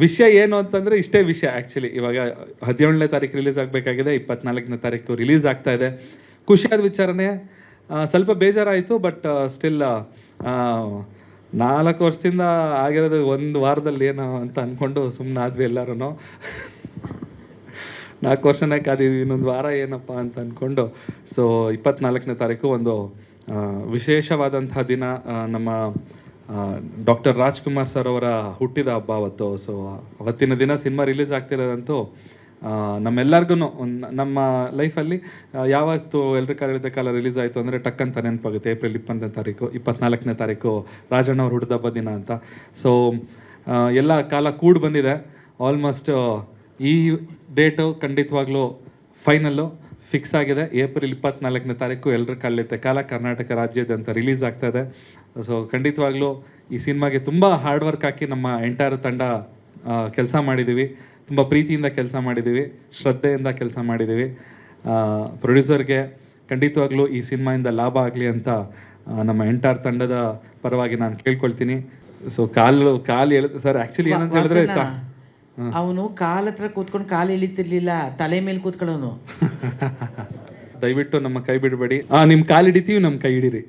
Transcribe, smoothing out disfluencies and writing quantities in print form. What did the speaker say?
ವಿಷಯ ಏನು ಅಂತಂದರೆ ಇಷ್ಟೇ ವಿಷಯ ಆ್ಯಕ್ಚುಲಿ. ಇವಾಗ 17ನೇ ತಾರೀಕು ರಿಲೀಸ್ ಆಗಬೇಕಾಗಿದೆ, 24ನೇ ತಾರೀಕು ರಿಲೀಸ್ ಆಗ್ತಾ ಇದೆ. ಖುಷಿಯಾದ ವಿಚಾರನೇ. ಸ್ವಲ್ಪ ಬೇಜಾರಾಯಿತು, ಬಟ್ ಸ್ಟಿಲ್ 4 ವರ್ಷದಿಂದ ಆಗಿರೋದು 1 ವಾರದಲ್ಲಿ ಏನೋ ಅಂತ ಅಂದ್ಕೊಂಡು ಸುಮ್ಮನೆ ಆದ್ವಿ ಎಲ್ಲರೂ. 4 ವರ್ಷನೇ ಕಾದಿದ್ವಿ, ಇನ್ನೊಂದು ವಾರ ಏನಪ್ಪ ಅಂತ ಅಂದ್ಕೊಂಡು. ಸೊ 24ನೇ ತಾರೀಕು ಒಂದು ವಿಶೇಷವಾದಂತಹ ದಿನ. ನಮ್ಮ ಡಾಕ್ಟರ್ ರಾಜ್ಕುಮಾರ್ ಸರ್ ಅವರ ಹುಟ್ಟಿದ ಹಬ್ಬ ಅವತ್ತು. ಸೊ ಅವತ್ತಿನ ದಿನ ಸಿನಿಮಾ ರಿಲೀಸ್ ಆಗ್ತಿರೋದಂತೂ ನಮ್ಮೆಲ್ಲರಿಗೂ ನಮ್ಮ ಲೈಫಲ್ಲಿ ಯಾವತ್ತು ಎಲ್ರ ಕಾಲಿದ್ದ ಕಾಲ ರಿಲೀಸ್ ಆಯಿತು ಅಂದರೆ ಟಕ್ ಅಂತ ನೆನಪಾಗುತ್ತೆ. ಏಪ್ರಿಲ್ 24ನೇ ತಾರೀಕು ರಾಜಣ್ಣ ಅವ್ರ ಹುಟ್ಟಿದ ಹಬ್ಬ ದಿನ ಅಂತ. ಸೊ ಎಲ್ಲ ಕಾಲ ಕೂಡಿ ಬಂದಿದೆ. ಆಲ್ಮೋಸ್ಟ್ ಈ ಡೇಟು ಖಂಡಿತವಾಗ್ಲೂ ಫೈನಲ್ಲು ಫಿಕ್ಸ್ ಆಗಿದೆ. ಏಪ್ರಿಲ್ 24ನೇ ತಾರೀಕು ಎಲ್ರ ಕಾಲಿದ್ದ ಕಾಲ ಕರ್ನಾಟಕ ರಾಜ್ಯಾದ್ಯಂತ ರಿಲೀಸ್ ಆಗ್ತಾಯಿದೆ. ಸೊ ಖಂಡಿತವಾಗ್ಲೂ ಈ ಸಿನಿಮಾಗೆ ತುಂಬ ಹಾರ್ಡ್ ವರ್ಕ್ ಹಾಕಿ ನಮ್ಮ ಎಂಟೈರ್ ತಂಡ ಕೆಲಸ ಮಾಡಿದ್ದೀವಿ. ತುಂಬ ಪ್ರೀತಿಯಿಂದ ಕೆಲಸ ಮಾಡಿದ್ದೀವಿ, ಶ್ರದ್ಧೆಯಿಂದ ಕೆಲಸ ಮಾಡಿದ್ದೀವಿ. ಪ್ರೊಡ್ಯೂಸರ್ಗೆ ಖಂಡಿತವಾಗ್ಲೂ ಈ ಸಿನಿಮಾಯಿಂದ ಲಾಭ ಆಗಲಿ ಅಂತ ನಮ್ಮ ಎಂಟೈರ್ ತಂಡದ ಪರವಾಗಿ ನಾನು ಕೇಳ್ಕೊಳ್ತೀನಿ. ಸೊ ಕಾಲು ಸರ್ ಆ್ಯಕ್ಚುಲಿ ಏನಂತ ಹೇಳಿದ್ರೆ ಅವನು ಕಾಲ ಹತ್ರ ಕೂತ್ಕೊಂಡು ಕಾಲು ಎಳಿತಿರ್ಲಿಲ್ಲ, ತಲೆ ಮೇಲೆ ಕೂತ್ಕೊಳ್ಳೋನು. ದಯವಿಟ್ಟು ನಮ್ಮ ಕೈ ಬಿಡಬೇಡಿ. ನಿಮ್ಮ ಕಾಲು ಹಿಡಿತೀವಿ, ನಮ್ಮ ಕೈ ಹಿಡೀರಿ.